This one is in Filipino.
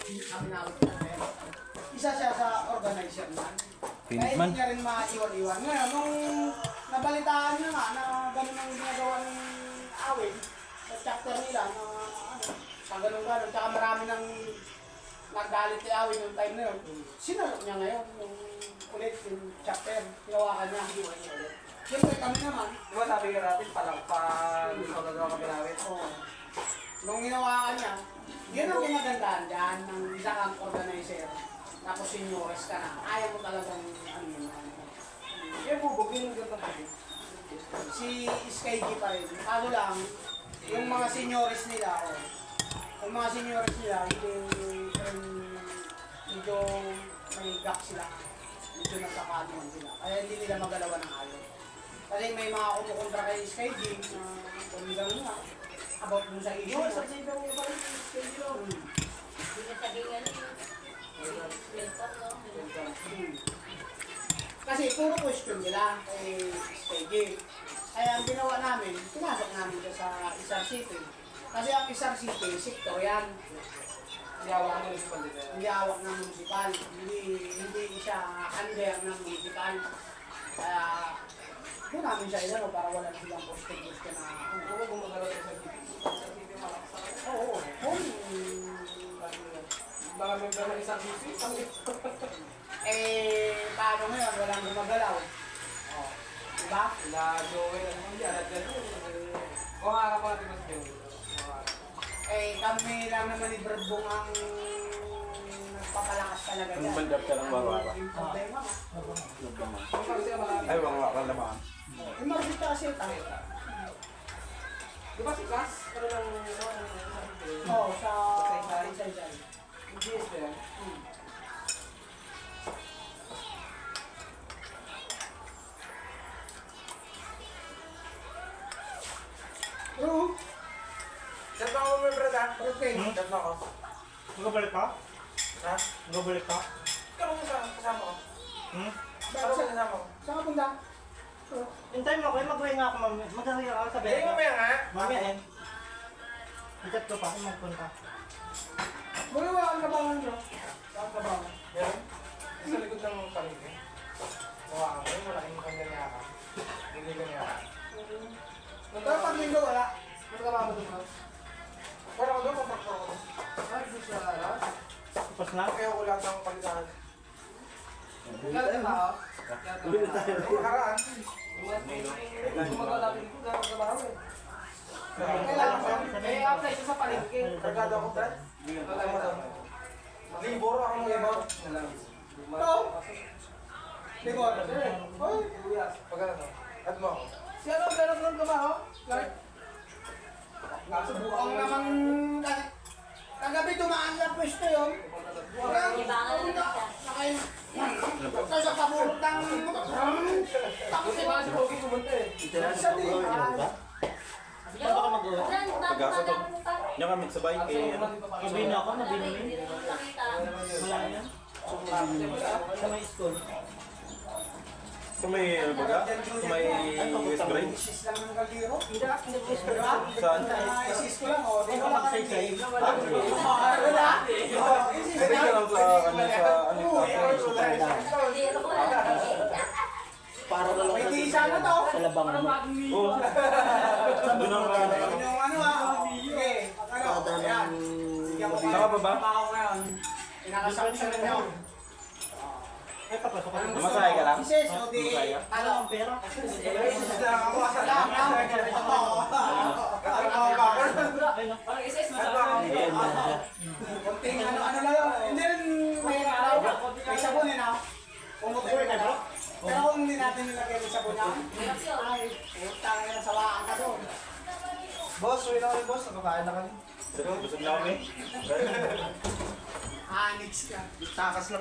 Aminawit na rin. Isa siya sa organizer man. Pinis Kaya man. hindi niya rin maiwan-iwan. Ngayon, nung nabalitaan niya nga na ganun ang ginagawa ng awin, sa chapter nila na ano, sa ganun-ganun, tsaka marami nang nagalit ni awin yung time na yun. Sinalok niya ngayon yung ulit yung chapter, hinawakan niya. Siyempre kami naman. Di ba sabi ka natin, palang pa ikaw na daw kami namin? Oo. Nung hinawakan niya, yun ang pinagandaan dyan ng isa kang organizer. Tapos seniors ka na. Ayaw mo talagang ano yun. Kaya bubog yung ganda pa rin. Si Sky G pa rin. Kaso lang, yung mga seniors nila, yung mga seniors nila, medyo may gap sila. Medyo nagkakaluan sila. Kaya hindi nila magalawan ng ayaw. Kasi may mga kumukontra kay Sky G na kung gano'n nga, about dun sa issue. Yung sa sigaw mo pa rin, schedule. Hindi na sabihin nga rin. Welcome, no? Kasi puro question nila kay SKG. Kaya ang ginawa namin, pinasok namin siya sa Isar City. Kasi ang Isar City, sektor yan. Hindi awak ng municipal dito. Hindi awak ng municipal. Hindi siya under ng municipal. Kaya doon namin siya ilaro para wala na silang poste-poste na ano. Oo, gumagalaw sa city. Sa city malaksa. Oo. Mga member ng isang city, Paano ngayon? Walang gumagalaw. Oh. Diba? sila Joey, ano mo yan, at yan. Kung harap pa natin mas Joey. Kami lang naman ni Bradbong ang nagpapalakas talaga dyan. Ang bandap ka ng barbara. Yung problema mo. Ay, wala ka naman. Yung magbita kasi tayo. Di ba si Cass? Ano lang, Oo, sa Saysay. yung GS ba yan? True. Saan ba ako may brad ha? Okay. Saan ba ako? Magabalik ka? Ha? Magabalik ka? Ikaw mo kasama ko. Hmm? Ikaw mo kasama ko. Saan ka punta? Hintay mo ako, mag-ring ako, mag-ring ako sa Eh, bed. mamaya nga. Mamaya eh. Ikat ko pa kung magpunta. Muli wala kang kabangan bro. Saan kabangan? Yan. Sa likod ng paligid. Gawa ka mo, malaking kanya ka. Hindi kanya ka. Pero pag linggo wala. Ano ka ba mo doon bro? Pero ako doon, kompakto ako doon. Ay, di siya lahat. Tapos na? Kaya ko lahat ng palitan. Lahat yung tao. Nakaraan. Gumagawa dito, gano'n trabaho eh. Kailangan ko. Apply ko sa palengke. Pagkado ako, Brad. Libor, ako ng libor. Ito. Libor. Hoy. Pagkano? At mo ako. Si ano meron ng trabaho? Clark. Nasubukan naman kagabi dumaan sa pwesto yun. Ibangan na siya. Nakain. Tapos sa paburot ng tapos Kasi mga si Pogi pumunta eh. sa dihan. Yo, Fran, Pag-asa to. mo pa. Diyan kami sabay kay ano. Ibin ako, Hindi nabinin. mo nakita. Wala yan. Sa may school. Sa may ano ba? Sa may West Brain. Isis lang ng galiro. Hindi ko school. Saan? Isis ko lang oh. Di ko lang Saysay. wala. Isis Pwede ka lang. lang sa ano sa ano Hindi ako wala. Para na May tisa na to. sa labang mo. Oo. Doon ang Yung ano sige. Ano? Ayan. Bigyan ko pa. Saka ba ba? Ako ngayon. Pinakasaksyon nyo. Ay, papasok ka. Mamasaya ka lang? Isis, o di. Masaya? Ano? Ang pera. Isis lang ako. Salam. Ay, no. Ayan Kunting ano lang. Hindi rin may sabon eh na. Pumutuloy na bro. Pero kung hindi natin nilagay yung sabon niya, ay, putang ina sawaan ka doon. Boss, uwi na kami boss. Nakakain na kami. Busog na kami. Anix ka. Takas lang.